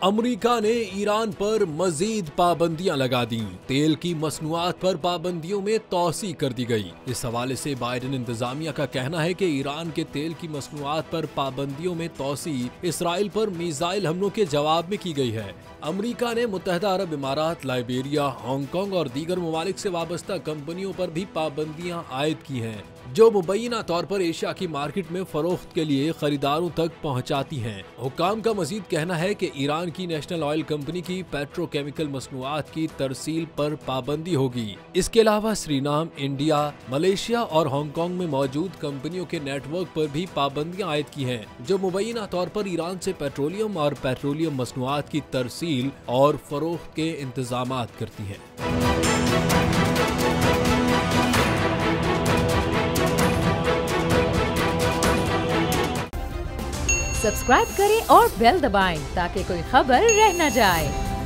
America ने Iran पर मजीद पाबंदियां लगा दी। तेल की मसनूआत पर पाबंदियों में तौसी कर दी गई। इस हवाले से बाइडेन इंतजामिया का कहना है कि ईरान के तेल की मसनूआत पर पाबंदियों में तौसी इसराइल पर मिसाइल हमलों के जवाब में की गई है। अमेरिका ने मुत्तहदा अरब इमारात, लाइबेरिया, हांगकांग और दीगर ममालिक से वाबस्ता कंपनियों पर भी पाबंदियां आयद की हैं, जो मुबैना तौर पर एशिया की मार्केट में फरोख्त के लिए खरीदारों तक पहुंचाती हैं। हुक्काम का मजीद कहना है कि ईरान की नेशनल ऑयल कंपनी की पेट्रोकेमिकल मसनूआत की तरसील पर पाबंदी होगी। इसके अलावा सूरीनाम, इंडिया, मलेशिया और हांगकांग में मौजूद कंपनियों के नेटवर्क पर भी पाबंदियां आयद की हैं, जो मुबैना तौर पर ईरान से पेट्रोलियम और पेट्रोलियम मसनूआत की तरसील और फरोख्त के इंतजामात करती हैं। सब्सक्राइब करें और बेल दबाएं ताकि कोई खबर रह न जाए।